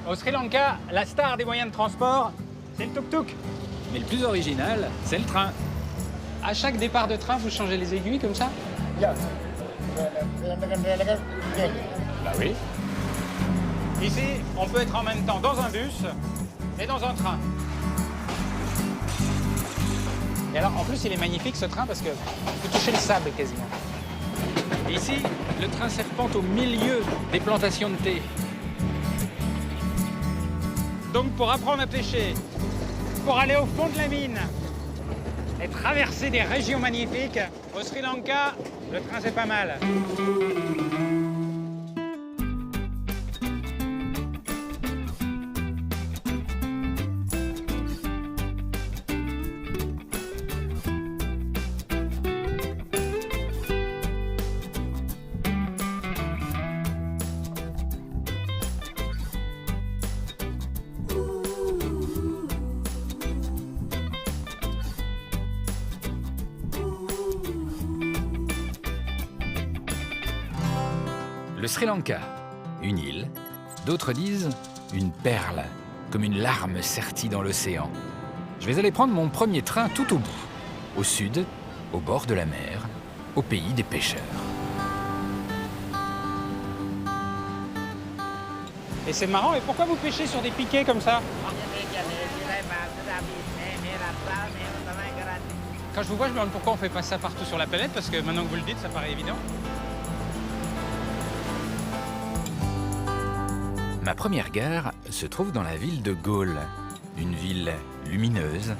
Au Sri Lanka, la star des moyens de transport, c'est le tuk-tuk. Mais le plus original, c'est le train. À chaque départ de train, vous changez les aiguilles comme ça? Ya. Bah oui. Ici, on peut être en même temps dans un bus et dans un train. Et alors, en plus, il est magnifique ce train parce que on peut toucher le sable quasiment. Et ici, le train serpente au milieu des plantations de thé. Donc, pour apprendre à pêcher, pour aller au fond de la mine et traverser des régions magnifiques, au Sri Lanka, le train c'est pas mal. Le Sri Lanka, une île, d'autres disent une perle, comme une larme sertie dans l'océan. Je vais aller prendre mon premier train tout au bout, au sud, au bord de la mer, au pays des pêcheurs. Et c'est marrant, et pourquoi vous pêchez sur des piquets comme ça? Quand je vous vois, je me demande pourquoi on fait pas ça partout sur la planète, parce que maintenant que vous le dites, ça paraît évident. Ma première gare se trouve dans la ville de Gaule, une ville lumineuse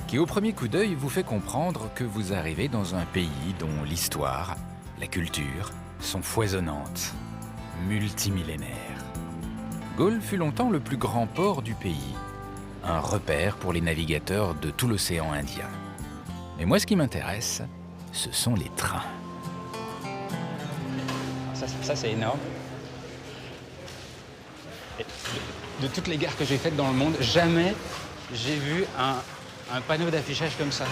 qui au premier coup d'œil vous fait comprendre que vous arrivez dans un pays dont l'histoire, la culture sont foisonnantes, multimillénaires. Gaule fut longtemps le plus grand port du pays, un repère pour les navigateurs de tout l'océan Indien. Mais moi, ce qui m'intéresse, ce sont les trains. Ça c'est énorme. Et de toutes les gares que j'ai faites dans le monde, jamais j'ai vu un panneau d'affichage comme ça.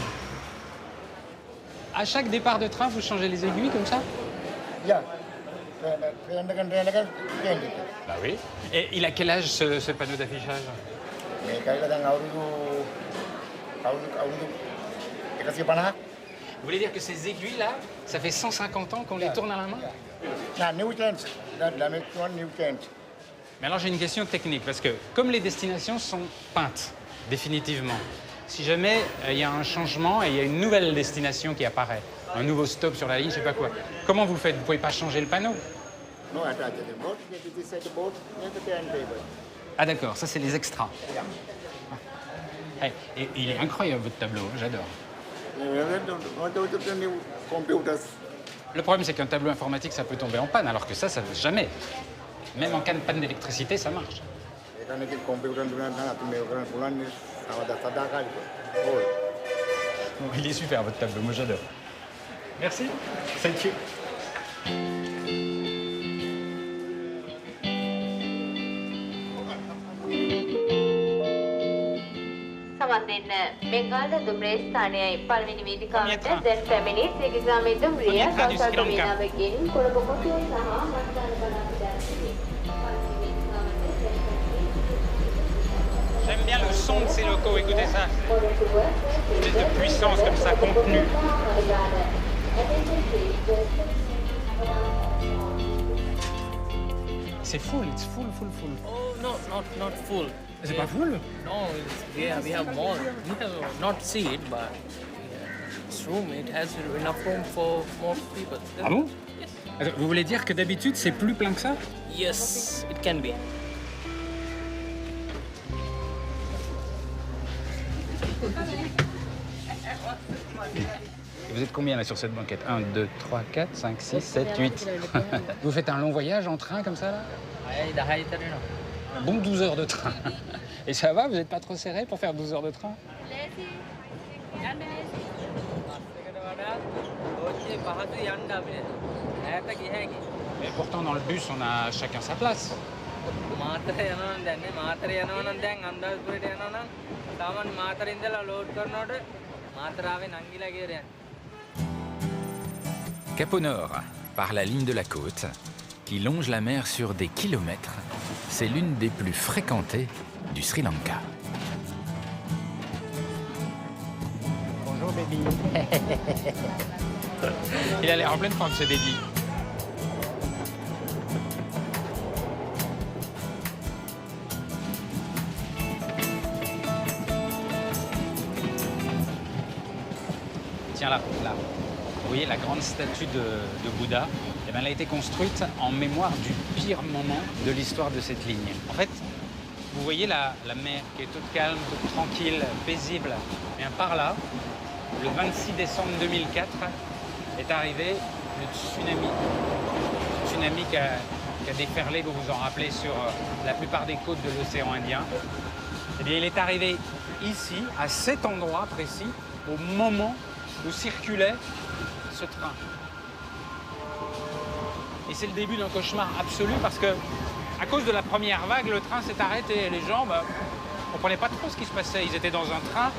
À chaque départ de train, vous changez les aiguilles comme ça? Ya. Bah oui. Et il a quel âge ce panneau d'affichage? Vous voulez dire que ces aiguilles-là, ça fait 150 ans qu'on les tourne à la main? Mais alors j'ai une question technique, parce que comme les destinations sont peintes, définitivement, si jamais il y a un changement et il y a une nouvelle destination qui apparaît, un nouveau stop sur la ligne, je sais pas quoi, comment vous faites? Vous pouvez pas changer le panneau? Ah d'accord, ça c'est les extras. Et il est incroyable votre tableau, j'adore. Le problème c'est qu'un tableau informatique ça peut tomber en panne, alors que ça ne veut jamais. Même en cas de panne d'électricité, ça marche. Oh, il est super votre tableau, moi j'adore. Merci. Thank you. සමන් දෙන්න බෙන්ගාල්ද දුම්රේ ස්ථානයයි පළවෙනි වේදිකාවට දැන් පැමිණි සීගිග්‍රාමයේ දුම්රිය සංසද වේලාවකින් කොළඹ කොටුව සහ මත්දාන බලාපොරොත්තු දැක්වේ. J'aime bien le son de ces locaux, écoutez ça. Une espèce de puissance comme ça, contenue. C'est full, it's full. Oh, no, not full. C'est pas full? No, we have more. We have not seat, but this room, it has enough room for more people. Ah bon? Vous voulez dire que d'habitude, c'est plus plein que ça? Yes, it can be. Vous êtes combien là sur cette banquette? 1, 2, 3, 4, 5, 6, 7, 8. Vous faites un long voyage en train comme ça là? Un bon 12 heures de train. Et ça va, vous n'êtes pas trop serré pour faire 12 heures de train? Et pourtant dans le bus, on a chacun sa place. Cap au nord, par la ligne de la côte, qui longe la mer sur des kilomètres, c'est l'une des plus fréquentées du Sri Lanka. Bonjour baby. Il a l'air en pleine forme ce baby. Tiens là. Vous voyez la grande statue de Bouddha, eh bien, elle a été construite en mémoire du pire moment de l'histoire de cette ligne. En fait, vous voyez la mer qui est toute calme, toute tranquille, paisible. Et bien, par là, le 26 décembre 2004, est arrivé le tsunami. Le tsunami qui a déferlé, vous vous en rappelez, sur la plupart des côtes de l'océan Indien. Eh bien, il est arrivé ici, à cet endroit précis, au moment où circulait ce train. Et c'est le début d'un cauchemar absolu parce que, à cause de la première vague, le train s'est arrêté et les gens ne comprenaient pas trop ce qui se passait. Ils étaient dans un train.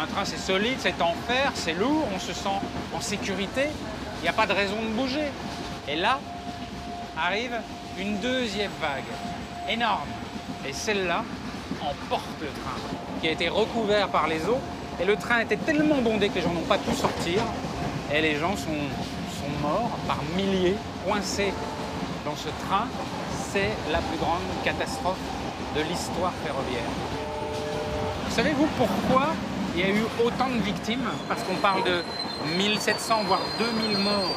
Un train, c'est solide, c'est en fer, c'est lourd, on se sent en sécurité. Il n'y a pas de raison de bouger. Et là, arrive une deuxième vague, énorme. Et celle-là emporte le train, qui a été recouvert par les eaux. Et le train était tellement bondé que les gens n'ont pas pu sortir. Et les gens sont morts par milliers, coincés dans ce train. C'est la plus grande catastrophe de l'histoire ferroviaire. Savez-vous pourquoi il y a eu autant de victimes? Parce qu'on parle de 1700 voire 2000 morts.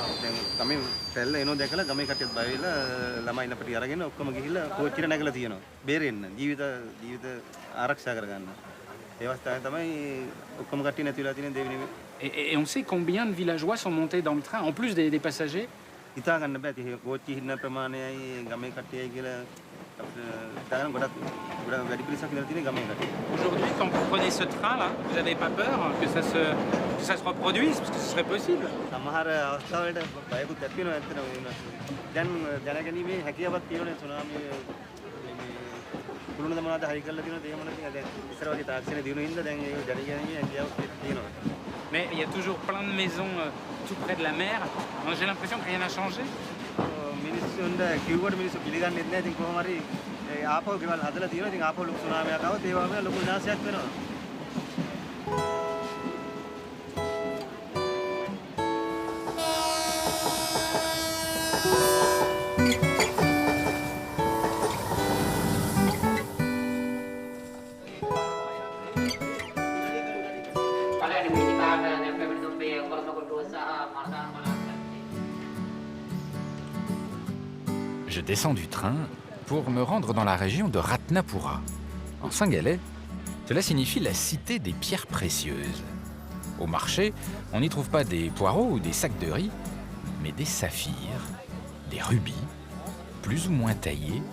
Et on sait combien de villageois sont montés dans le train, en plus des passagers? Aujourd'hui, quand vous prenez ce train-là, vous n'avez pas peur que ça se reproduise, parce que ce serait possible? Mais il y a toujours plein de maisons tout près de la mer. J'ai l'impression que rien n'a changé. Je descends du train pour me rendre dans la région de Ratnapura. En singalais, cela signifie la cité des pierres précieuses. Au marché, on n'y trouve pas des poireaux ou des sacs de riz, mais des saphirs, des rubis, plus ou moins taillés,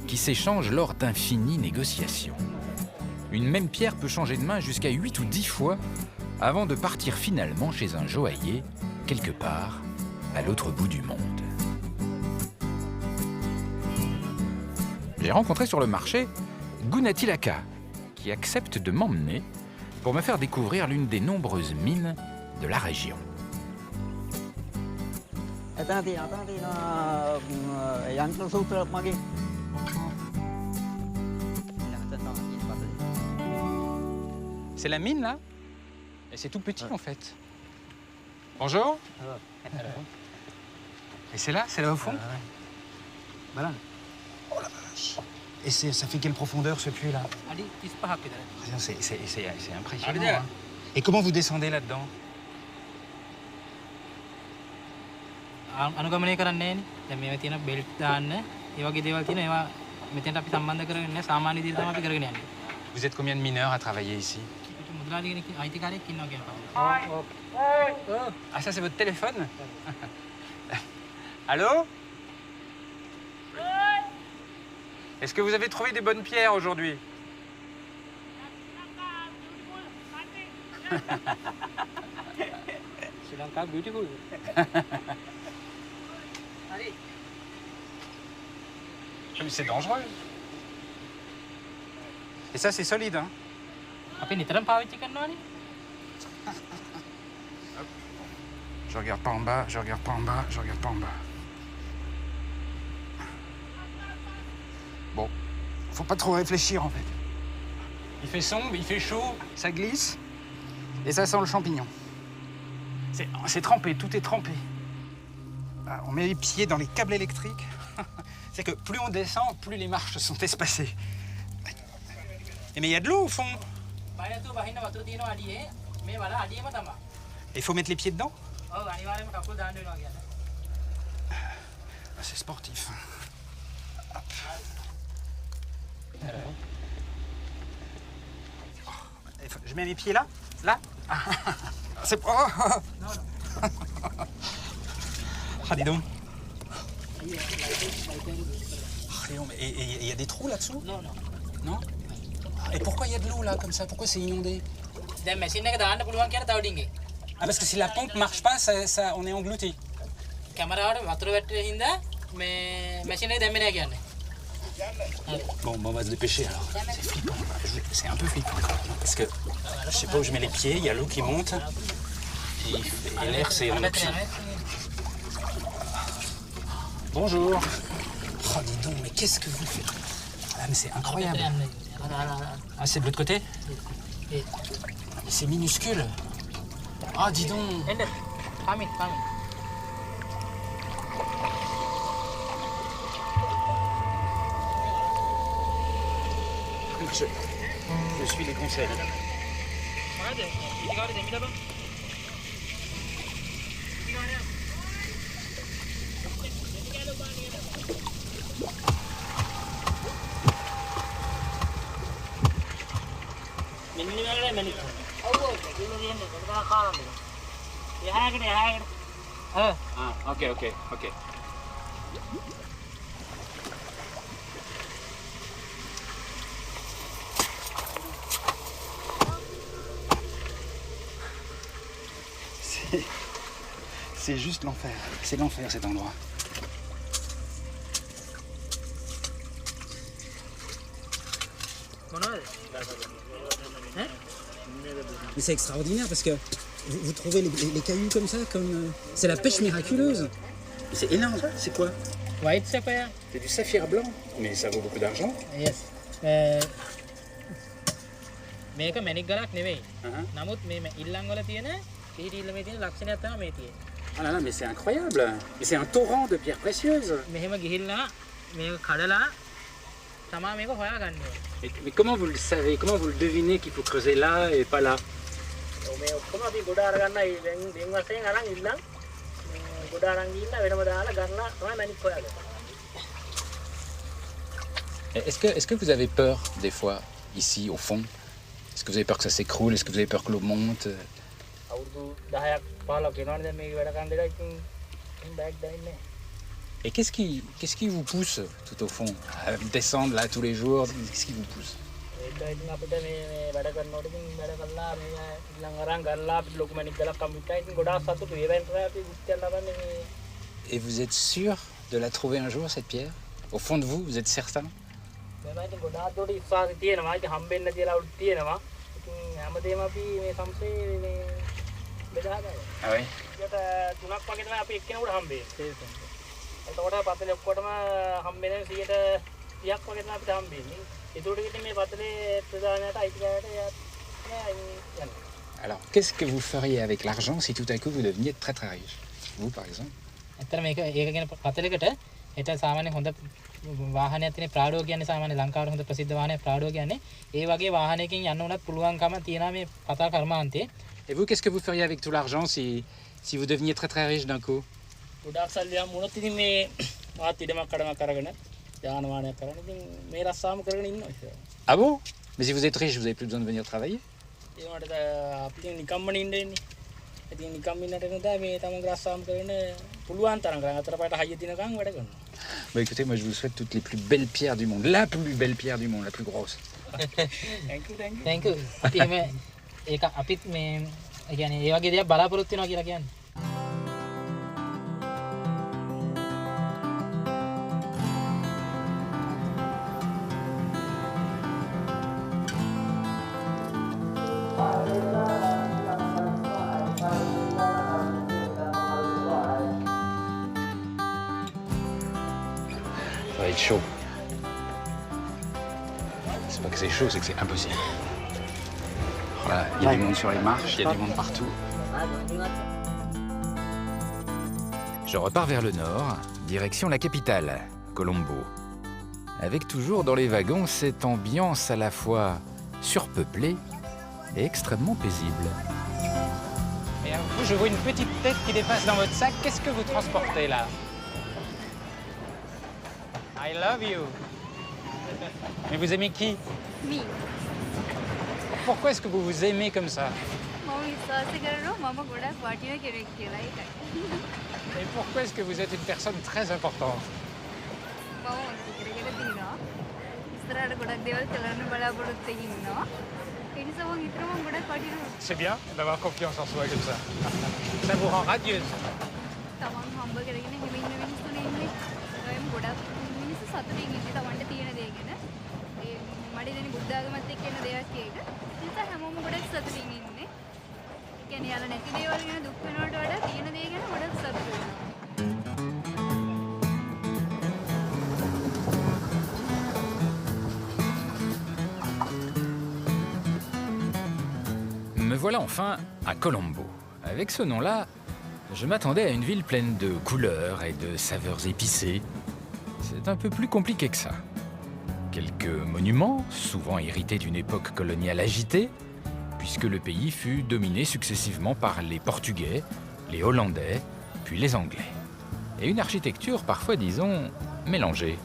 qui s'échangent lors d'infinies négociations. Une même pierre peut changer de main jusqu'à 8 ou 10 fois avant de partir finalement chez un joaillier, quelque part à l'autre bout du monde. J'ai rencontré sur le marché Gunatilaka, qui accepte de m'emmener pour me faire découvrir l'une des nombreuses mines de la région. C'est la mine, là? Et c'est tout petit, en fait. Bonjour. Et c'est là au fond? Voilà. Oh la vache. Et ça fait quelle profondeur, ce puits-là? C'est impressionnant. Hein. Et comment vous descendez là-dedans? අනුගමනය කරන්නේ නෑනේ. දැන් මේවා තියෙන බෙල්ට් දාන්න, ඒ වගේ දේවල් තියෙන ඒවා මෙතෙන්ට අපි සම්බන්ධ කරගෙන නෑ. සාමාන්‍ය විදිහට තමයි අපි කරගෙන යන්නේ. Vous êtes combien de mineurs à travailler ici? මුදලාලි කෙනෙක් අයිතිකාරයෙක් ඉන්නවා කියනවා. Ah, ça c'est votre téléphone? Allô? Est-ce que vous avez trouvé des bonnes pierres aujourd'hui? ශ්‍රී Lanka beautiful. Mais c'est dangereux. Et ça c'est solide, hein? අපි නිතරම පාවිච්චි කරනවානේ. Je regarde pas en bas, je regarde pas en bas, je regarde pas en bas. Bon, Faut pas trop réfléchir, en fait. Il fait sombre, il fait chaud. Ça glisse, et ça sent le champignon. C'est trempé, tout est trempé. Ah, on met les pieds dans les câbles électriques. C'est que plus on descend, plus les marches sont espacées. Mais il y a de l'eau au fond. Il faut mettre les pieds dedans. Ah, c'est sportif. Hop. Je mets mes pieds là. Là. C'est... Oh. Ah, dis donc. Et il y a des trous là-dessous? No, no. Non? Et pourquoi il y a de l'eau là, comme ça? Pourquoi c'est inondé? දැන් මැෂින් එක දාන්න පුළුවන් කියන තව ඩිංගේ. Ah, parce que si la pompe marche pas, on est englouti. කැමරාවට වතුර වැටෙන හින්දා මේ මැෂින් එක දැම්මේ නැහැ කියන්නේ. Bon, on va se dépêcher alors. C'est flippant. C'est un peu flippant. Parce que je sais pas où je mets les pieds, il y a l'eau qui monte. Et l'air, c'est en oxygène. Bonjour. Oh, dis donc, mais qu'est-ce que vous faites? Ah, mais c'est incroyable. Ah, c'est de l'autre côté? C'est minuscule. Ah, dis donc. Coming. Je suis les conseils. Ah, ok. C'est juste l'enfer. C'est l'enfer cet endroit. Mais c'est extraordinaire parce que vous trouvez les cailloux comme ça, comme c'est la pêche miraculeuse. C'est énorme. C'est quoi? White sapphire. C'est du saphir blanc. Mais ça vaut beaucoup d'argent. Yes. මේක මැණික් ගලක් නෙවෙයි. නමුත් මේ ඉල්ලන් වල තියෙන පිහිටි ඉල්ලමේ තියෙන ලක්ෂණයක් තමයි මේ තියෙන්නේ. Ah là là, mais c'est incroyable. Mais c'est un torrent de pierres précieuses. මෙහෙම ගිහිල්ලා මේක කඩලා තමයි මේක හොයාගන්නේ. Mais comment vous le savez? Comment vous le devinez qu'il faut creuser là et pas là? මේ ඔක්කොම අපි ගොඩ අරගන්නයි දෙන් වශයෙන් අරන් ඉල්ලන් ගොඩ අරන් ගිහිල්ලා වෙනම දාලා ගන්නවා තමයි මැණික් හොයාගන්නේ. Est-ce que vous avez peur des fois ici au fond? Est-ce que vous avez peur que ça s'écroule? Est-ce que vous avez peur que l'eau monte? Et qu'est-ce qui vous pousse tout au fond à descendre là tous les jours? Qu'est-ce qui vous pousse? Et vous êtes sûr de la trouver un jour, cette pierre? Au fond de vous, vous êtes certain? Ah oui? Alors, qu'est-ce que vous feriez avec l'argent si tout à coup vous deveniez très très riche? Vous, par exemple? ඒට සාමාන්‍ය හොඳ වාහනයක් තියෙන ප්‍රාඩෝ කියන්නේ සාමාන්‍ය ලංකාවේ හොඳ ප්‍රසිද්ධ වාහනයක් ප්‍රාඩෝ කියන්නේ ඒ වගේ වාහනයකින් යන්න උනත් පුළුවන්කම තියෙනවා මේ පතා කර්මාන්තේ. Et vous, qu'est-ce que vous feriez avec tout l'argent si vous deveniez très très riche d'un coup? ගොඩාක් සල්ලි යම් වුණොත් ඉතින් මේ මාත් ඉඩමක් කඩමක් අරගෙන යාන වාහනයක් කරගෙන ඉතින් මේ රස්සාවම කරගෙන ඉන්නවා. Ah bon? Mais si vous êtes riche, vous avez plus besoin de venir travailler? ඒ වුණාට අපි නිකම්මනේ ඉන්නේ. ඉතින් නිකම් ඉන්නට නේද මේ තමන්ගේ රස්සාවම කරගෙන පුළුවන් තරම් කරන් අතර පාට හයිය දිනකම් වැඩ කරනවා. Bah écoutez, moi je vous souhaite toutes les plus belles pierres du monde. La plus belle pierre du monde, la plus grosse. Thank you. අපි එහෙම ඒක අපිත් මේ කියන්නේ ඒ වගේ දේවල් බලාපොරොත්තු වෙනවා කියලා කියන්නේ. Ça va être chaud. C'est pas que c'est chaud, c'est que c'est impossible. Voilà, il y a du monde sur les marches, il y a du monde partout. Je repars vers le nord, direction la capitale, Colombo. Avec toujours dans les wagons cette ambiance à la fois surpeuplée et extrêmement paisible. Et à vous, je vois une petite tête qui dépasse dans votre sac. Qu'est-ce que vous transportez là? I love you. Mais vous aimez qui? Me. Pourquoi est-ce que vous vous aimez comme ça? Et pourquoi est-ce que vous êtes une personne très importante? C'est bien d'avoir confiance en soi comme ça. Ça vous rend radieuse. Me voilà enfin à Colombo. Avec ce nom-là, je m'attendais à une ville pleine de couleurs et de saveurs épicées. C'est un peu plus compliqué que ça. Quelques monuments, souvent hérités d'une époque coloniale agitée, puisque le pays fut dominé successivement par les Portugais, les Hollandais, puis les Anglais. Et une architecture parfois, disons, mélangée.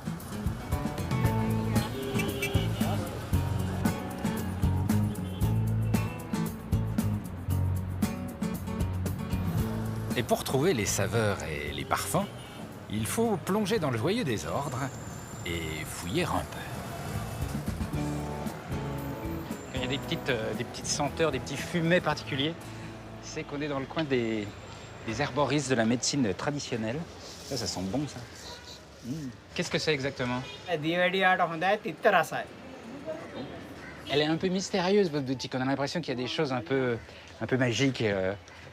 Et pour trouver les saveurs et les parfums, il faut plonger dans le joyeux désordre et fouiller un peu. Il y a des petites senteurs, des petits fumets particuliers. C'est qu'on est dans le coin des herboristes de la médecine traditionnelle. Ça sent bon, ça. Qu'est-ce que c'est exactement? Elle est un peu mystérieuse, votre boutique. On a l'impression qu'il y a des choses un peu magiques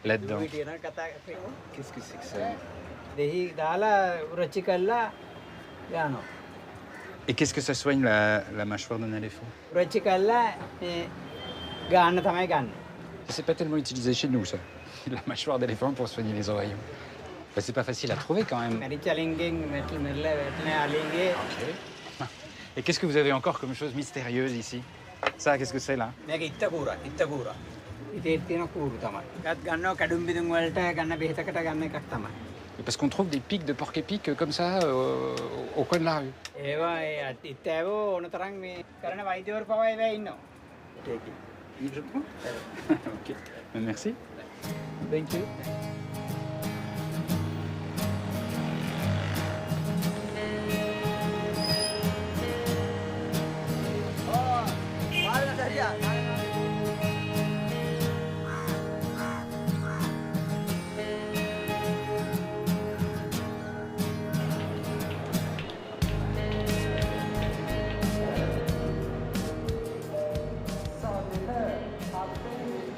là-dedans. Qu'est-ce que c'est que ça? Et qu'est-ce que ça soigne la mâchoire d'un éléphant? C'est pas tellement utilisé chez nous, ça. La mâchoire d'éléphant pour soigner les oreillons. Bah, c'est pas facile à trouver quand même. Okay. Et qu'est-ce que vous avez encore comme chose mystérieuse ici? Ça, qu'est-ce que c'est là? Parce qu'on trouve des pics de porc-épic comme ça au coin de la rue. Je prends? Ok. Merci. Thank you.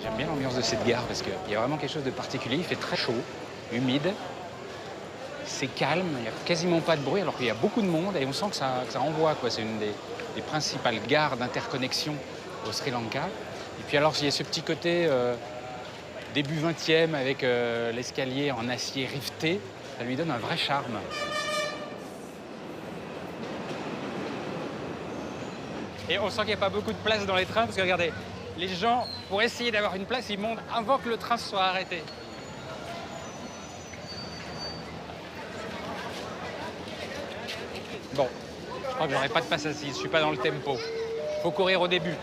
J'aime bien l'ambiance de cette gare parce qu'il y a vraiment quelque chose de particulier. Il fait très chaud, humide, c'est calme, il n'y a quasiment pas de bruit alors qu'il y a beaucoup de monde et on sent que ça envoie, quoi. C'est une des principales gares d'interconnexion au Sri Lanka. Et puis alors il y a ce petit côté début 20e avec l'escalier en acier riveté, ça lui donne un vrai charme. Et on sent qu'il n'y a pas beaucoup de place dans les trains parce que regardez, les gens, pour essayer d'avoir une place, ils montent avant que le train se soit arrêté. Bon, je crois que j'aurai pas de passe assise, je suis pas dans le tempo. Faut courir au début.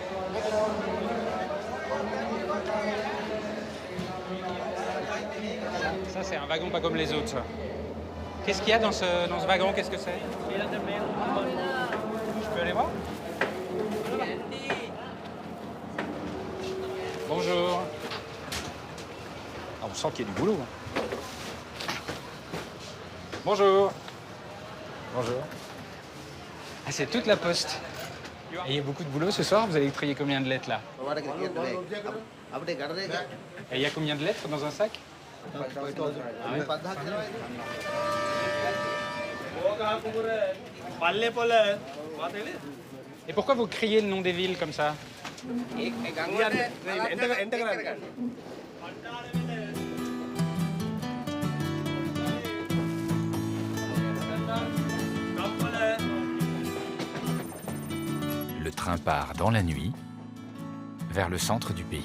Ça, c'est un wagon pas comme les autres, ça. Qu'est-ce qu'il y a dans ce wagon? Qu'est-ce que c'est? Je peux aller voir? Bonjour. Ah, on sent qu'il y a du boulot. Hein. Bonjour. Bonjour. Ah, c'est toute la poste. Et il y a beaucoup de boulot ce soir. Vous allez trier combien de lettres là? Et il y a combien de lettres dans un sac? Ah, ouais. Et pourquoi vous criez le nom des villes comme ça? Le train part dans la nuit vers le centre du pays.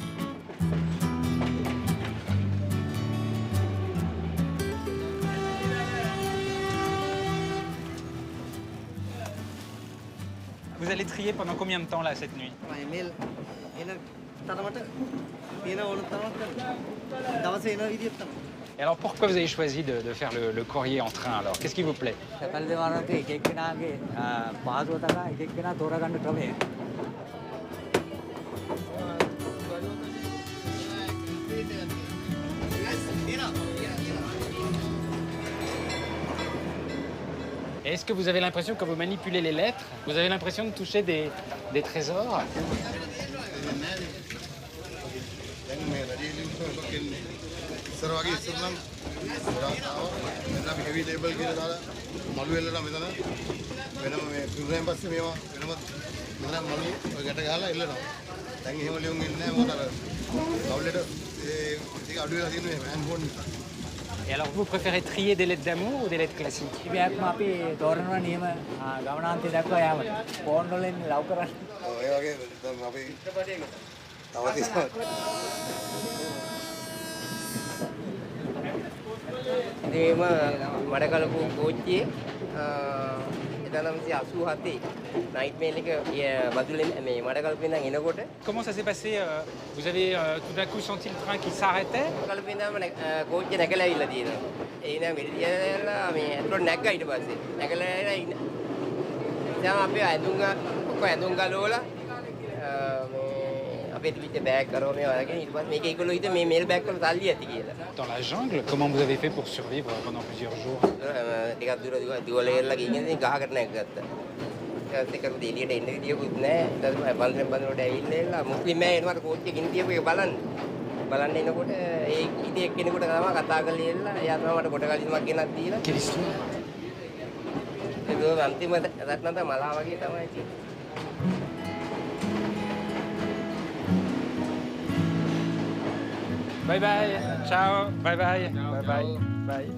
Vous allez trier pendant combien de temps là cette nuit? Et alors pourquoi vous avez choisi de faire le courrier en train alors? Qu'est-ce qui vous plaît? Et est-ce que vous avez l'impression, quand vous manipulez les lettres, vous avez l'impression de toucher des trésors? Et alors, vous préférez trier des lettres d'amour ou des lettres classiques? Comment ça s'est passé? Vous avez tout d'un coup senti le train qui s'arrêtait? Dans la jungle, comment vous avez fait pour survivre pendant plusieurs jours? Quelle histoire? Bye bye, ciao, bye bye, bye bye, bye.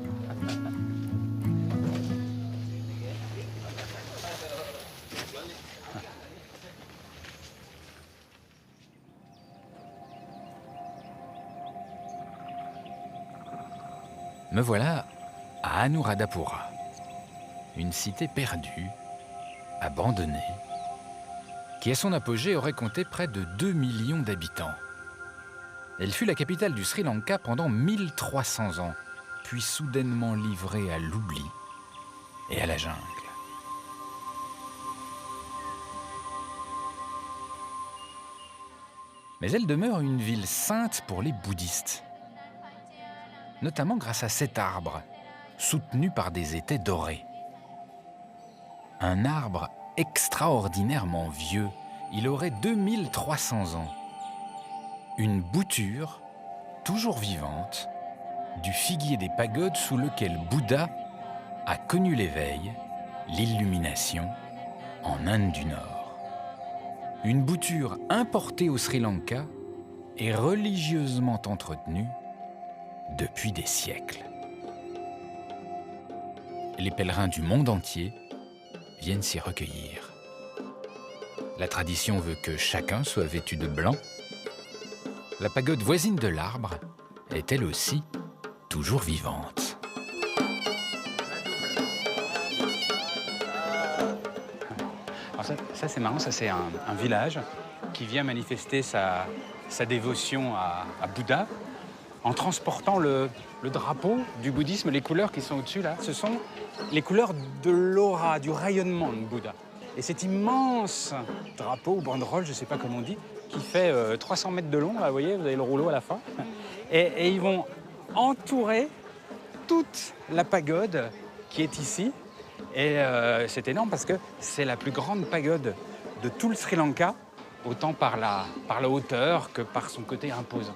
Me voilà à Anuradhapura, une cité perdue, abandonnée, qui à son apogée aurait compté près de 2 millions d'habitants. Elle fut la capitale du Sri Lanka pendant 1300 ans, puis soudainement livrée à l'oubli et à la jungle. Mais elle demeure une ville sainte pour les bouddhistes, notamment grâce à cet arbre, soutenu par des étais dorés. Un arbre extraordinairement vieux, il aurait 2300 ans. Une bouture, toujours vivante, du figuier des pagodes sous lequel Bouddha a connu l'éveil, l'illumination, en Inde du Nord. Une bouture importée au Sri Lanka et religieusement entretenue depuis des siècles. Les pèlerins du monde entier viennent s'y recueillir. La tradition veut que chacun soit vêtu de blanc. La pagode voisine de l'arbre est elle aussi toujours vivante. Alors ça c'est marrant, ça c'est un village qui vient manifester sa dévotion à Bouddha en transportant le drapeau du bouddhisme, les couleurs qui sont au-dessus là, ce sont les couleurs de l'aura, du rayonnement de Bouddha. Et cet immense drapeau ou banderole, je ne sais pas comment on dit, qui fait 300 mètres de long, là, vous voyez, vous avez le rouleau à la fin. Et ils vont entourer toute la pagode qui est ici. Et c'est énorme parce que c'est la plus grande pagode de tout le Sri Lanka, autant par la hauteur que par son côté imposant.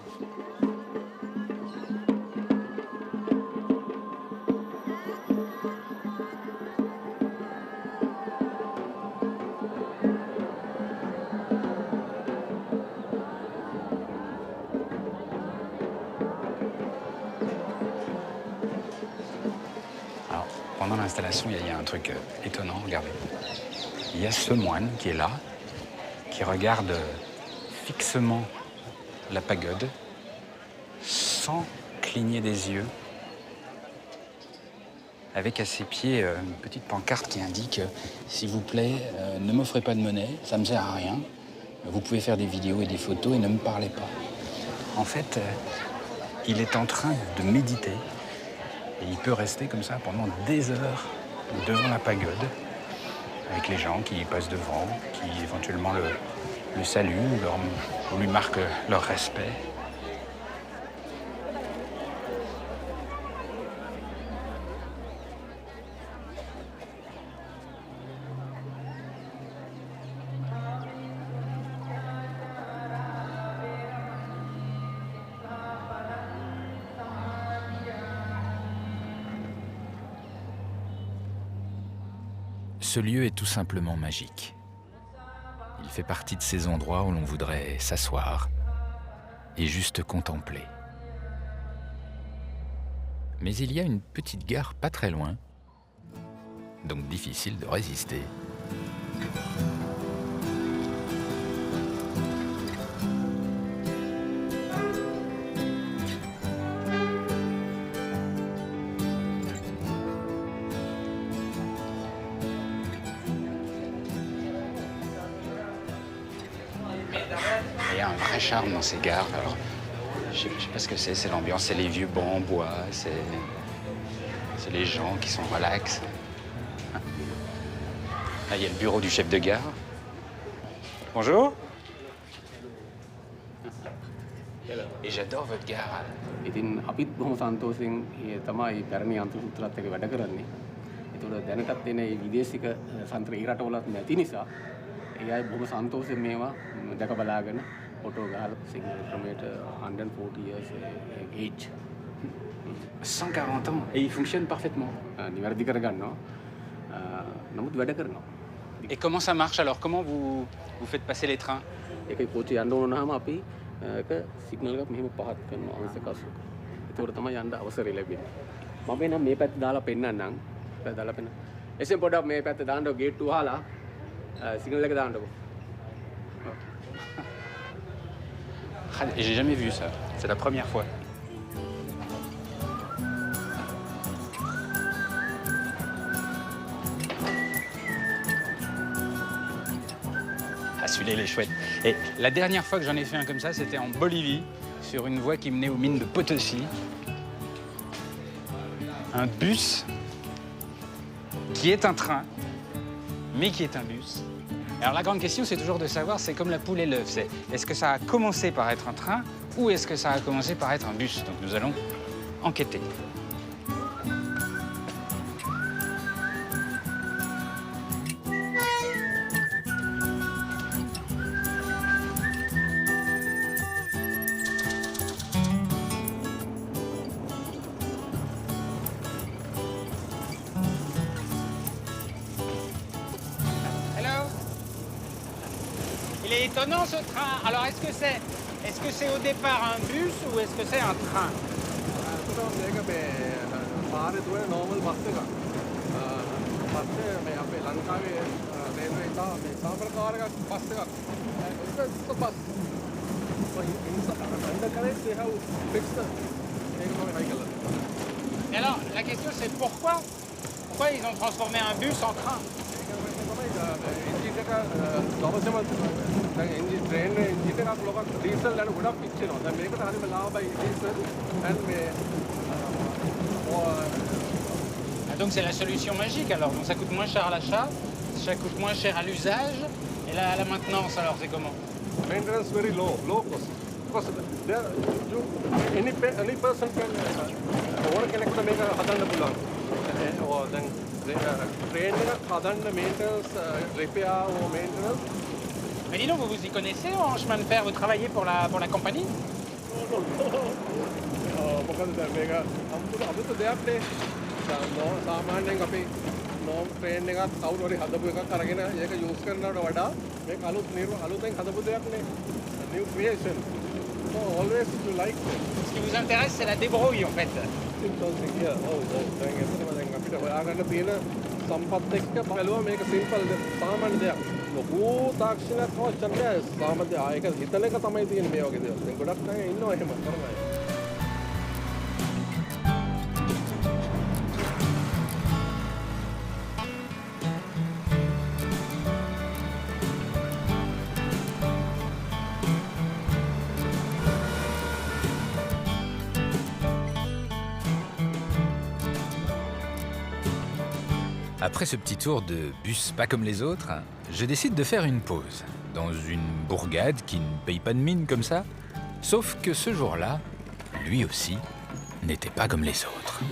pendant l'installation, il y a un truc étonnant, regardez. Il y a ce moine qui est là, qui regarde fixement la pagode, sans cligner des yeux, avec à ses pieds une petite pancarte qui indique « S'il vous plaît, ne m'offrez pas de monnaie, ça ne me sert à rien. Vous pouvez faire des vidéos et des photos et ne me parlez pas. » En fait, il est en train de méditer et il peut rester comme ça pendant des heures devant la pagode avec les gens qui passent devant, qui éventuellement le saluent ou lui marquent leur respect. Ce lieu est tout simplement magique. Il fait partie de ces endroits où l'on voudrait s'asseoir et juste contempler. Mais il y a une petite gare pas très loin, donc difficile de résister. Il y a un vrai charme dans ces gares. Alors, je sais pas ce que c'est l'ambiance, c'est les vieux bancs en bois, c'est les gens qui sont relax. Là, il y a le bureau du chef de gare. Bonjour. Et j'adore votre gare. ඉතින් අපිත් බොහොම සන්තෝෂයෙන් තමයි පැරණි යන්ත්‍ර සූත්‍රات එක වැඩ කරන්නේ. ඒතකොට දැනටත් එන මේ විදේශික සන්ත්‍ර ඒ රටවලත් නැති නිසා ඒ අය බොහොම සන්තෝෂයෙන් මේවා දැක බලාගෙන ෆොටෝ ගහලා සිංහල ක්‍රමයට 140 years age 140 ans et il fonctionne parfaitement. නිවැරදි කරගන්නවා. නමුත් වැඩ කරනවා. Et comment ça marche alors? Comment vous faites passer les trains? ඒකයි කෝච්චිය යන්න ඕන නම් අපි ඒක සිග්නල් එකක් මෙහෙම පහත් කරනවා අවශ්‍ය කසුක. ඒතකොට තමයි යන්න අවසරය ලැබෙන්නේ. මම එනම් මේ පැත්ත දාලා පෙන්නන්නම්. පැත්ත දාලා පෙන්න. එසෙන් පොඩක් මේ පැත්ත දාන්නකො ගේට් වහලා සිග්නල් එක දාන්නකො. J'ai jamais vu ça. C'est la première fois. Ah, celui-là, il est chouette. Et la dernière fois que j'en ai fait un comme ça, c'était en Bolivie, sur une voie qui menait aux mines de Potosí. Un bus qui est un train, mais qui est un bus. Alors la grande question, c'est toujours de savoir, c'est comme la poule et l'œuf, c'est est-ce que ça a commencé par être un train ou est-ce que ça a commencé par être un bus? Donc nous allons enquêter. Il est étonnant ce train. Alors est-ce que c'est au départ un bus ou est-ce que c'est un train? Et alors la question c'est pourquoi ils ont transformé un bus en train? Donc c'est la solution magique alors, donc ça coûte moins cher à l'achat, ça coûte moins cher à l'usage, et la maintenance alors c'est comment? Maintenance very low cost. Because there, any person can overconnect the make hadanda pulang. Or then train hadanda maintenance, repair or maintenance. Mais dis donc, vous y connaissez en chemin de fer? Vous travaillez pour la compagnie? මොකද දැන් මේක අමුතු දෙයක් නේ. සාමාන්‍යයෙන් අපි norm train එකක් කවුරු හරි හදපු එකක් අරගෙන ඒක use කරනවට වඩා මේක අලුතෙන් හදපු දෙයක් නේ. New creation. So always to like it. Ce qui vous intéresse, c'est la débrouille en fait. Something here. Oh, දැන් එතනම දැන් අපි අපිට හොයාගන්න තියෙන සම්පත් එක්ක බලුවා මේක සිම්පල් සාමාන්‍ය දෙයක්. ලොකු තාක්ෂණයක් අවශ්‍ය නැහැ. සාමාන්‍ය ආයක හිතන එක තමයි තියෙන්නේ මේ වගේ දේවල්. දැන් ගොඩක් අය ඉන්නවා එහෙම කරන අය. Après ce petit tour de bus pas comme les autres, je décide de faire une pause dans une bourgade qui ne paye pas de mine comme ça. Sauf que ce jour-là, lui aussi, n'était pas comme les autres.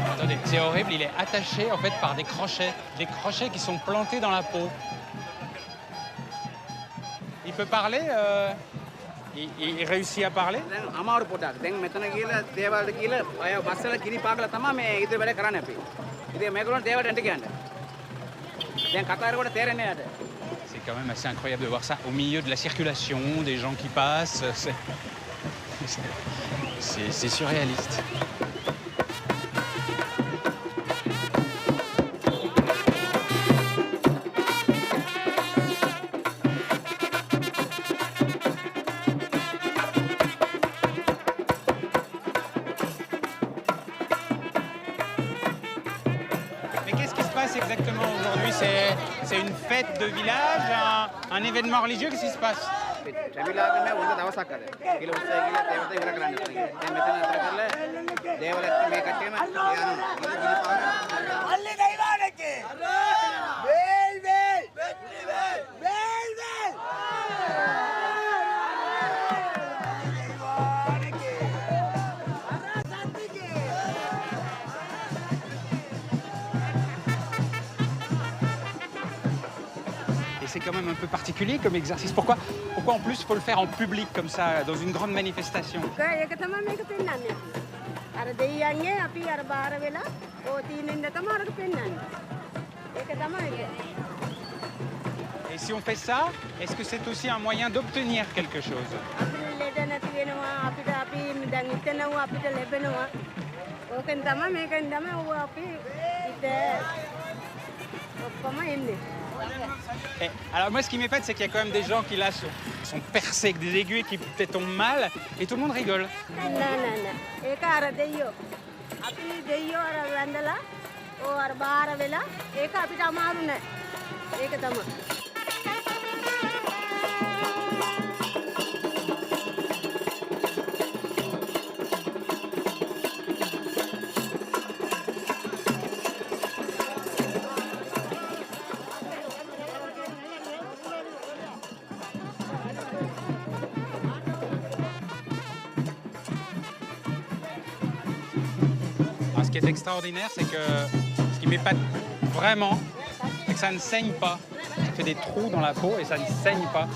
Attendez, c'est horrible, il est attaché en fait par des crochets qui sont plantés dans la peau. Il peut parler il réussit à parler? අමාරු පොඩක්. දැන් මෙතන ගිහලා දේවල්ට ගිහලා අය බස්සල කිරි පාගලා තමයි මේ ඉදිරි වැඩ කරන්න අපි. ඉතින් මේගොල්ලෝ දේවල්ට එන්න කියන්නේ. දැන් කතා කරනකොට තේරෙන්නේ නැහැ. C'est quand même assez incroyable de voir ça au milieu de la circulation, des gens qui passent. C'est surréaliste. Mais qu'est-ce qui se passe exactement aujourd'hui? C'est une fête de village, un événement religieux? Qu'est-ce qui se passe? රැවිලාගෙන උන්ද දවසක් අද. කියලා උත්සවය කියලා දේවත ඉවර කරන්න ඕනේ. දැන් මෙතන අතර කරලා දේවල් එක්ක මේ කට්ටියම යනවා. අල්ලේ දෛවානකේ. වේල් වේල්. වේල් වේල්. Et c'est quand même un peu particulier comme exercice. Pourquoi en plus il faut le faire en public comme ça, dans une grande manifestation? ඒක තමයි මේක පෙන්වන්නේ. අර දෙයියන්ගේ අපි අර බාර වෙලා ඕ තීනින්ද තමයි අරක පෙන්වන්නේ. ඒක තමයි. Et si on fait ça, est-ce que c'est aussi un moyen d'obtenir quelque chose? අපිට ලෙඩ නැති වෙනවා අපිට අපි දැන් හිතනවා අපිට ලැබෙනවා. ඕකෙන් තමයි මේකෙන් තමයි ඌ අපි හිත ඔක්කොම එන්නේ. Et, alors moi ce qui m'épate c'est qu'il y a quand même des gens qui là sont percés avec des aiguilles qui peut-être tombent mal et tout le monde rigole. නෑ. ඒක අර දෙයියෝ. අපි දෙයියෝ අර වැඳලා ඕ අර බාර වෙලා ඒක අපිට අමාරු නෑ. ඒක තමයි. Alors, ce qui est extraordinaire, c'est que ce qui m'épate vraiment, c'est que ça ne saigne pas. Ça fait des trous dans la peau et ça ne saigne pas.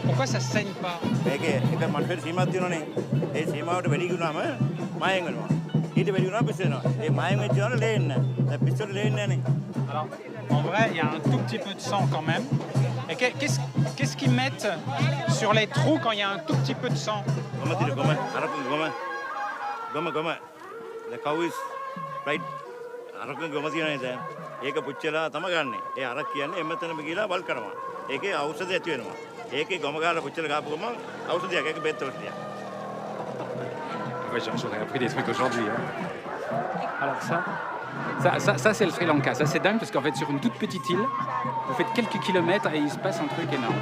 Pourquoi ça ne saigne pas? මේකේ එක මන්ටර් සීමාවක් තියෙනවනේ. ඒ සීමාවට වැඩි වුණාම මායෙන් වෙනවා. ඊට වැඩි වුණාම පිස්සෙනවා. ඒ මායෙන් වෙච්ච යන ලේන්න. දැන් පිස්සෙට ලේන්නේ නැනේ. Alors, en vrai, il y a un tout petit peu de sang quand même. Et qu'est-ce qu'ils mettent sur les trous quand il y a un tout petit peu de sang? ගොම තිර ගොම අරක ගොම. The cow is right. අරක ගොම තියෙනනේ දැන්. ඒක පුච්චලා තමයි ගන්නෙ. ඒ අරක් කියන්නේ එමෙතනම ගිහලා වල් කරනවා. ඒකේ ඖෂධය ඇති වෙනවා. ඒකේ ගොම ගාලා පුච්චලා ගාපු ගම ඖෂධයක් ඒක බෙහෙත් වලට. Ouais, j'aurais appris des trucs aujourd'hui. Hein. Alors ça c'est le Sri Lanka. Ça c'est dingue parce qu'en fait sur une toute petite île, vous faites quelques kilomètres et il se passe un truc énorme.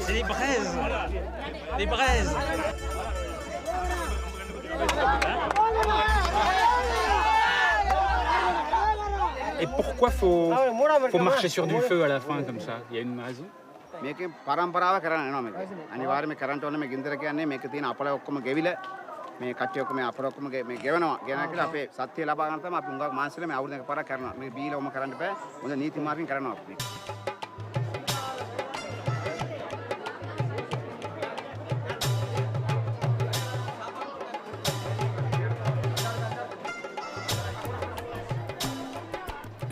C'est des braises. Des braises. Et pourquoi faut marcher sur du feu à la fin comme ça? Il y a une raison? මේකේ පරම්පරාව කරන්න යනවා මේක. අනිවාර්යයෙන්ම කරන්ට ඕනේ මේ ගින්දර කියන්නේ මේකේ තියෙන අපල ඔක්කොම ගෙවිලා මේ කට්ටිය ඔක්කොම මේ අපල ඔක්කොම මේ ගෙවනවා. ගෙනා කියලා අපේ සත්‍ය ලබා ගන්න තමයි අපි උංගක් මානසිකව මේ අවුරුද්දක පාරක් කරනවා. මේ බීලා ඔම කරන්න බෑ. හොඳ නීති මාර්ගයෙන් කරනවා අපි.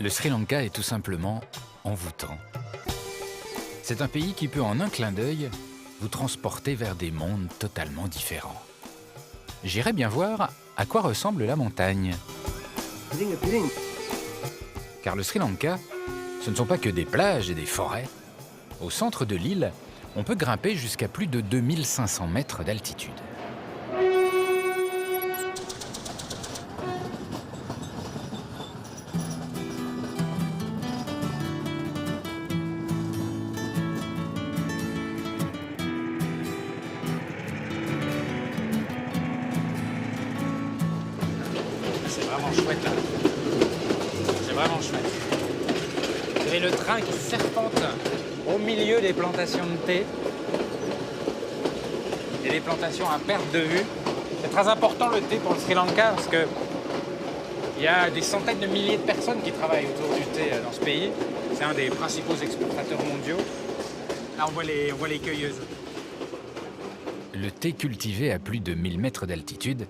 Le Sri Lanka est tout simplement envoûtant. C'est un pays qui peut en un clin d'œil vous transporter vers des mondes totalement différents. J'irai bien voir à quoi ressemble la montagne. Car le Sri Lanka, ce ne sont pas que des plages et des forêts. Au centre de l'île, on peut grimper jusqu'à plus de 2500 mètres d'altitude. C'est vraiment chouette là. C'est vraiment chouette. Vous avez le train qui serpente au milieu des plantations de thé. Et des plantations à perte de vue. C'est très important le thé pour le Sri Lanka parce que il y a des centaines de milliers de personnes qui travaillent autour du thé dans ce pays. C'est un des principaux exportateurs mondiaux. Là, on voit les cueilleuses. Le thé cultivé à plus de 1000 mètres d'altitude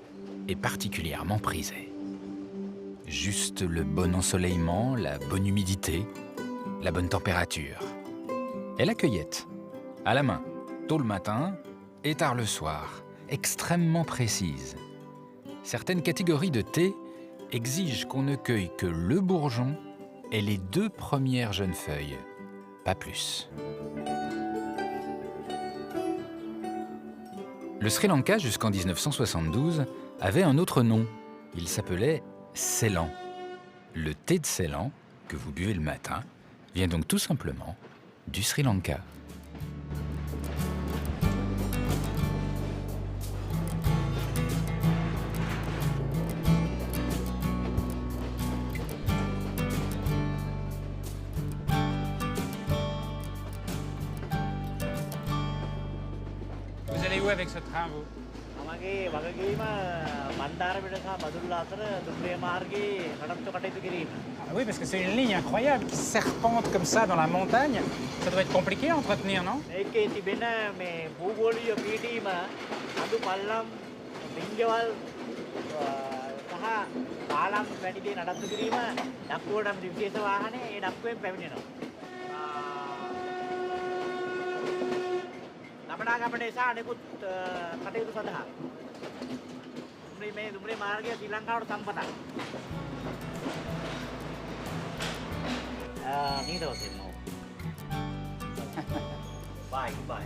est particulièrement prisé. Juste le bon ensoleillement, la bonne humidité, la bonne température. Et la cueillette, à la main, tôt le matin et tard le soir, extrêmement précise. Certaines catégories de thé exigent qu'on ne cueille que le bourgeon et les 2 premières jeunes feuilles, pas plus. Le Sri Lanka, jusqu'en 1972, avait un autre nom. Il s'appelait Ceylan. Le thé de Ceylan, que vous buvez le matin, vient donc tout simplement du Sri Lanka. Vous allez où avec ce train, vous? මගේ වගකීම බණ්ඩාර පිට සහ බදුල්ල අතර දුම්රිය මාර්ගයේ නඩත්තු කටයුතු කිරීම. Oui, parce que c'est une ligne incroyable qui serpente comme ça dans la montagne. Ça doit être compliqué à entretenir, non? ඒකේ තිබෙන මේ භූගෝලීය පීඩීම අඳු පල්ලම් රිංගවල් සහ පාලම් වැනි දේ නඩත්තු කිරීම ඩක්කුවට නම් විශේෂ වාහනේ ඒ ඩක්කුවෙන් පැමිණෙනවා. ගමනාගමනයේ සහ අනෙකුත් කටයුතු සඳහා දුම්රිය මාර්ගය ශ්‍රී ලංකාවට සම්පතක්.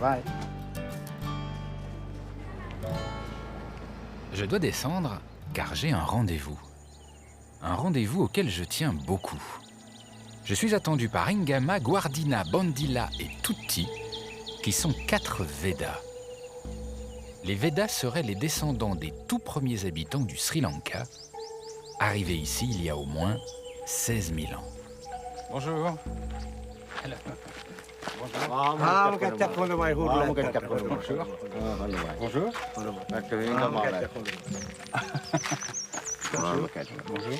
Bye. Je dois descendre car j'ai un rendez-vous. Un rendez-vous auquel je tiens beaucoup. Je suis attendu par Ingama, Guardina, Bandila et Tutti, qui sont 4 Védas. Les Védas seraient les descendants des tout premiers habitants du Sri Lanka, arrivés ici il y a au moins 16 000 ans. Bonjour. Bonjour. Bonjour.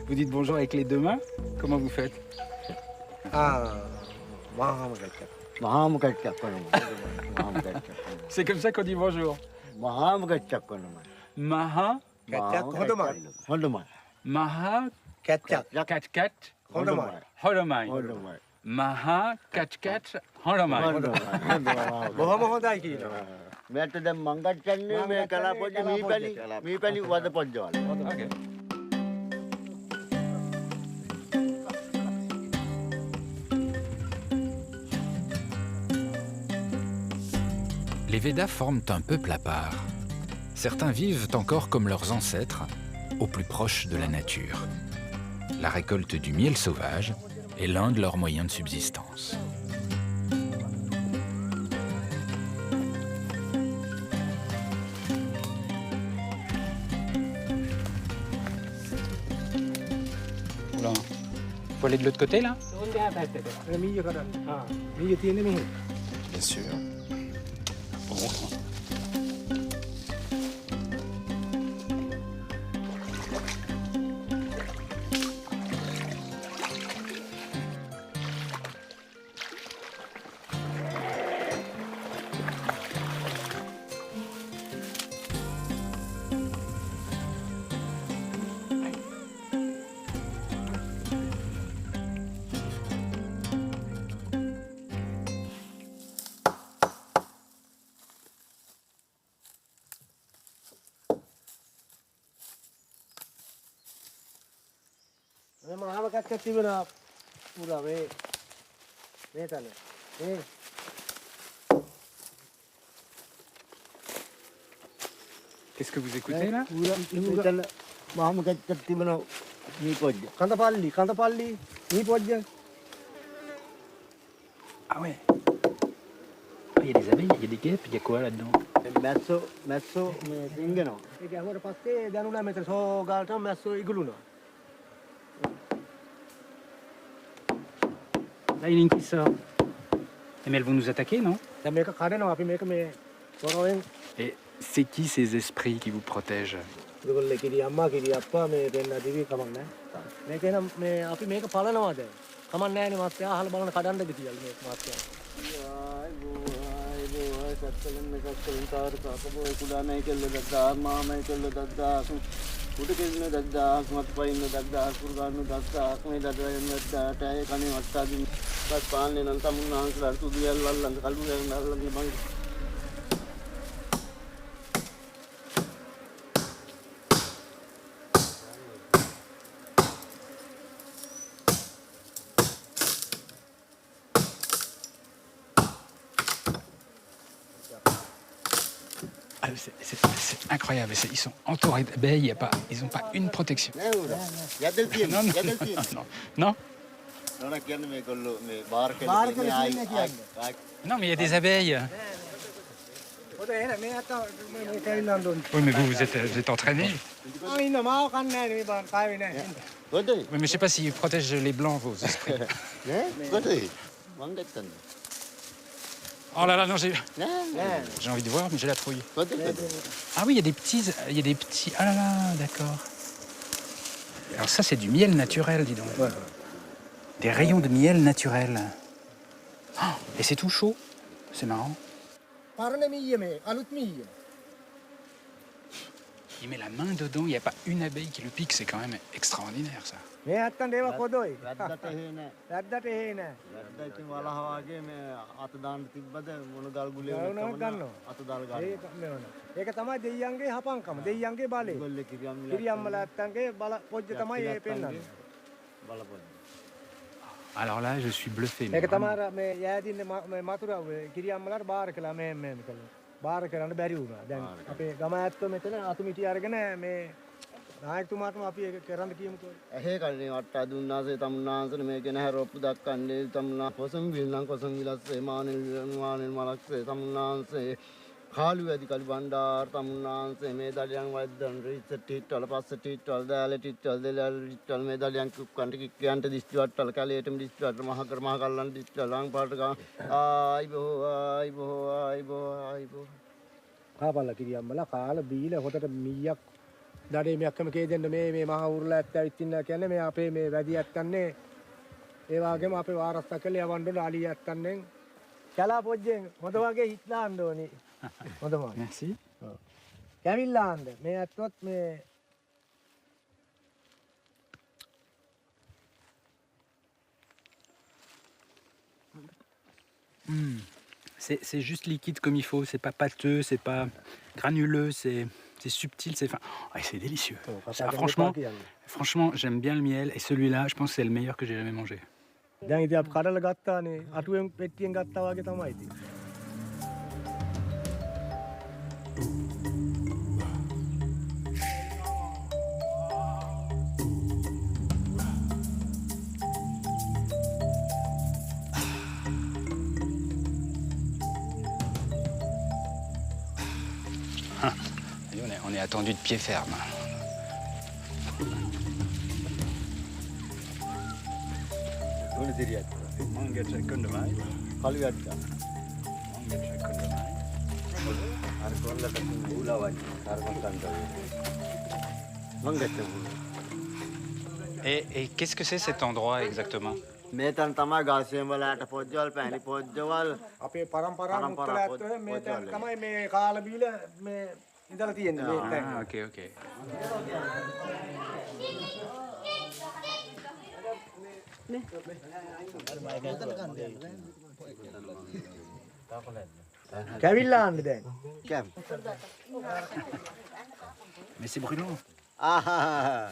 Vous dites bonjour avec les 2 mains? Comment vous faites? C'est comme ça qu'on dit bonjour. Maha. Maha. Kat. Holomai. Maha. Kat. Holomai. මට දැන් මං ගච්ඡන්නේ මේ කලාපොඩ්ඩ මීපැණි වද පොඩ්ඩවල. Okay. Les Védas forment un peuple à part. Certains vivent encore comme leurs ancêtres, au plus proche de la nature. La récolte du miel sauvage est l'un de leurs moyens de subsistance. faut aller de l'autre côté là? Bien sûr. Qu'est-ce que vous écoutez là? Ah ouais. Ah, il y a des abeilles, il y a des guêpes, il y a quoi là-dedans? Là, il y a une qui sort. Mais elles vont nous attaquer, non? Et c'est qui ces esprits qui vous protègent? Ah, c'est incroyable, ils sont entourés d'abeilles, ils n'ont pas une protection. Non, non, non, non. Non, mais il y a des abeilles. Oui, mais vous êtes entraîné. Oui, mais je ne sais pas s'ils protègent les blancs, vos esprits. Oh là là, non, j'ai envie de voir, mais j'ai la trouille. Ah oui, il y a des petits... Ah là là, d'accord. Alors ça, c'est du miel naturel, dis donc. Des rayons de miel naturel. Oh, et c'est tout chaud. C'est marrant. Il met la main dedans, il n'y a pas une abeille qui le pique, c'est quand même extraordinaire, ça. Alors là, je suis bluffé. Mais vraiment. කාලු වැඩි කලි බණ්ඩාර තමුන්නාන්සේ මේදලියන් වද්දන් රිච්ච ටිට්ටල පස්ස ටිට්ටල දාල ටිට්ටල දෙලල් ටිට්ටල මේදලියන් කුක්කන්ට කික්කයන්ට දිස්ති වට්ටල කැලේටම දිස්ති වට්ටල මහකර මහ කල්ලන් දිස්ති ලං පාට ගා ආයිබෝ කාපල්ල කිරියම්මලා කාල බීල හොතට මීයක් දඩේ මෙයක්කම කේදෙන්න මේ මහ උරුලා ඇත්ත ඇවිත් ඉන්නවා කියන්නේ මේ අපේ මේ වැඩි ඇත්තන්නේ ඒ වගේම අපේ වාරස්ස කළේ යවන්න ඕන අලිය ඇත්තන්නේ කැලා පොජ්ජෙන් හොඳ වගේ හිට දාන්න ඕනි. Merci. C'est juste liquide comme il faut, c'est pas pâteux, c'est pas granuleux, c'est subtil, c'est fin. Oh, c'est délicieux. Ça, franchement, j'aime bien le miel et celui-là, je pense que c'est le meilleur que j'ai jamais mangé. On est attendu de pied ferme. Et qu'est-ce que c'est cet endroit exactement? මේතන් තමයි ගාසියම් වලට පොජ්ජවල් පැණි පොජ්ජවල් අපේ පරම්පරාව මුත්තල ඇත්තෝ මේ තැන තමයි මේ කාල බීල මේ ඉඳලා තියෙන්නේ මේ තැන. Ok, ok. කැවිල්ලා ආන්න දැන්. කැම්. Mais c'est brûlant. ආහා.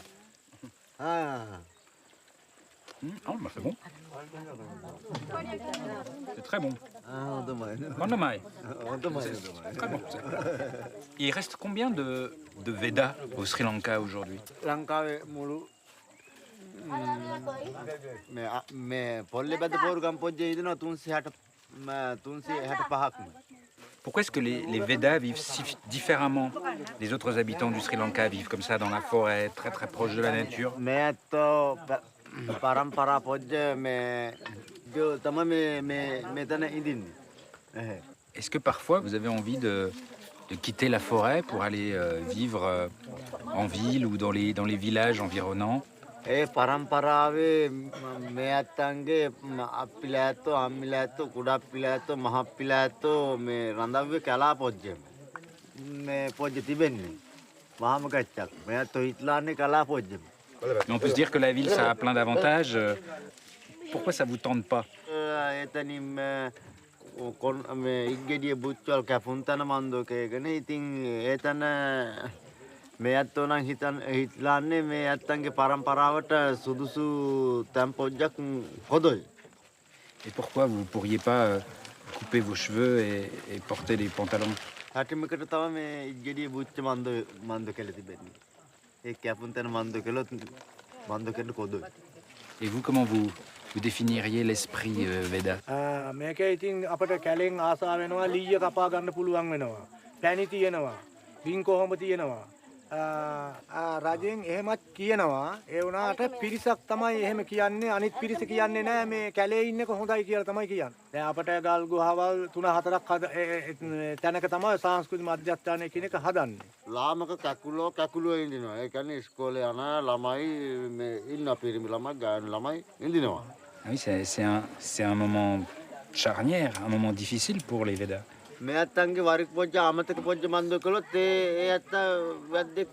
Oh, bah c'est bon. C'est très bon. Bonne maille. Très bon. Il reste combien de Vedas au Sri Lanka aujourd'hui? ලංකාවේ මුළු මේ පොල්ලේ බැදපෝරු ගම් පොජ්ජේ ඉදෙනවා 365ක්ම. Pourquoi est-ce que les Vedas vivent si différemment des autres habitants du Sri Lanka, vivent comme ça dans la forêt, très très proche de la nature? මේත්තෝ පරම්පරා පොජ්ජ මේ තමයි මෙතන ඉදින්නේ. Est-ce que parfois vous avez envie de quitter la forêt pour aller vivre en ville ou dans les villages environnants? ඒ පරම්පරාවේ මේ අත්තන්ගේ අප්පිලෑත්තෝ අම්මිලෑත්තෝ කුඩප්පිලෑත්තෝ මහප්පිලෑත්තෝ මේ රඳව්වේ කැලා පොජ්ජෙම මේ පොජ්ජ තිබෙන්නේ මහම කච්චක් මේ අත්තෝ හිටලාන්නේ කලා පොජ්ජෙම. On peut se dire que la ville, ça a plein d'avantages. Pourquoi ça vous tente pas? එතනින් ඉග්ගෙඩිය බුච්චවල් කැපුන්තන මන්දෝකයගෙන ඉතින් ඒතන මේ අත්තෝ නම් හිටලාන්නේ මේ අත්තන්ගේ පරම්පරාවට සුදුසු තැන් පොජ්ජක් හොදොයි. Et pourquoi vous ne pourriez pas couper vos cheveux et porter des pantalons? හැටිමකට තව මේ ඉග්ගෙඩිය බුච්ච මන්ද කෙල තිබෙන්නේ. ඒ කැපුන්තන මන්ද කෙලොත් මන්ද කෙල කොදොයි. Et vous, comment vous définiriez l'esprit Veda? මේකේ ඉතින් අපිට කැලෙන් ආසා වෙනවා ලීය කපා ගන්න පුළුවන් වෙනවා. පැණි තියෙනවා. බින් කොහොම තියෙනවා. රජෙන් එහෙමත් කියනවා. ඒ වුණාට පිරිසක් තමයි එහෙම කියන්නේ. අනිත් පිරිස කියන්නේ නෑ මේ කැලේ ඉන්නක හොඳයි කියලා තමයි කියන්නේ. දැන් අපිට ගල් ගුහාවල් 3-4ක් තැනක තමයි සංස්කෘතික මධ්‍යස්ථානය කියන එක හදන්නේ. ලාමක කැකුලෝ ඉඳිනවා. ඒ කියන්නේ ඉස්කෝලේ යන ළමයි මේ ඉන්න පිරිමි ළමයි ගාන ළමයි ඉඳිනවා. Oui, c'est un moment charnière, un moment difficile pour les Vedas. මේ අත්තන්ගේ වරික් පොජ්ජ අමතක පොජ්ජ මන්ද කළොත් ඒ අත්ත වැද්දෙක්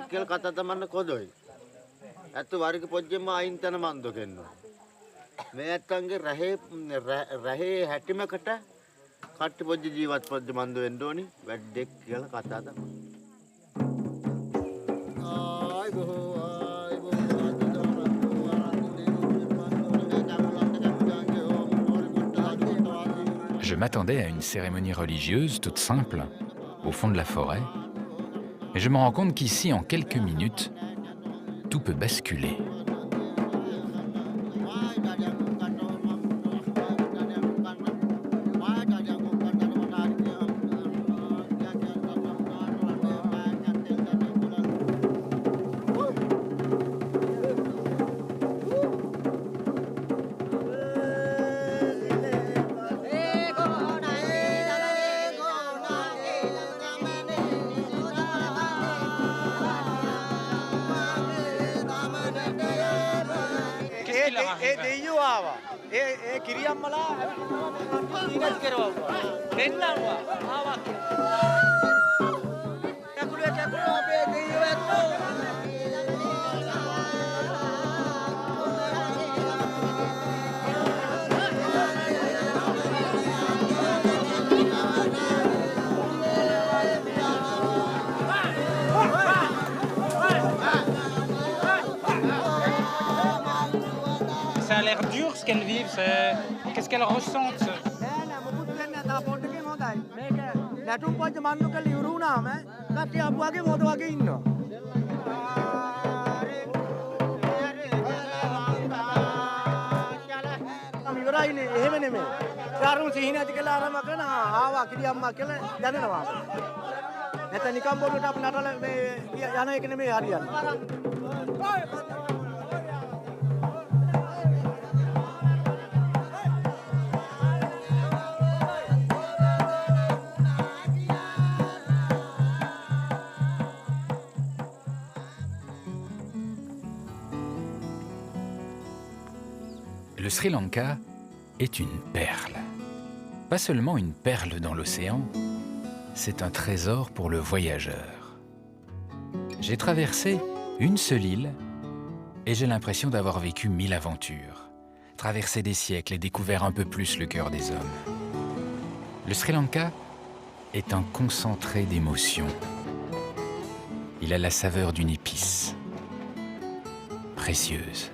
කියලා කතා තමන්න කොදොයි. අත්ත වරික පොජ්ජෙම අයින් තන මන්ද කෙන්නවා. මේ අත්තන්ගේ රහේ හැටිමකට කට්ටි පොජ්ජ ජීවත් පොජ්ජ මන්ද වෙන්න ඕනි වැද්දෙක් කියලා කතා තමයි. Je m'attendais à une cérémonie religieuse toute simple, au fond de la forêt, mais je me rends compte qu'ici, en quelques minutes, tout peut basculer. ඒ දෙයියෝ ආවා. ඒ කිරියම්මලා ඉනස් කරවුවා. දෙන්නවා. ආවා. කකුලේ අපේ දෙයියෝ ඇත්තෝ. Ça a l'air dur ce qu'elles vivent. Qu'est-ce qu'elles ressentent? නැටුම් පොජ්ජ මන්දු කළ ඉවර වුණාම කට්ටිය අපු වගේ මොකද වගේ ඉන්නවා. ඉවරයිනේ එහෙම නෙමෙයි. යාරුන් සිහින ඇති කියලා ආරම්භ කරන ආවා කිරියම්මා කියලා දැනෙනවා. නැත්නම් නිකම් බොරුවට අපි නටල මේ යන එක නෙමෙයි හරියන්නේ. Le Sri Lanka est une perle. Pas seulement une perle dans l'océan, c'est un trésor pour le voyageur. J'ai traversé une seule île et j'ai l'impression d'avoir vécu 1000 aventures, traversé des siècles et découvert un peu plus le cœur des hommes. Le Sri Lanka est un concentré d'émotions. Il a la saveur d'une épice précieuse.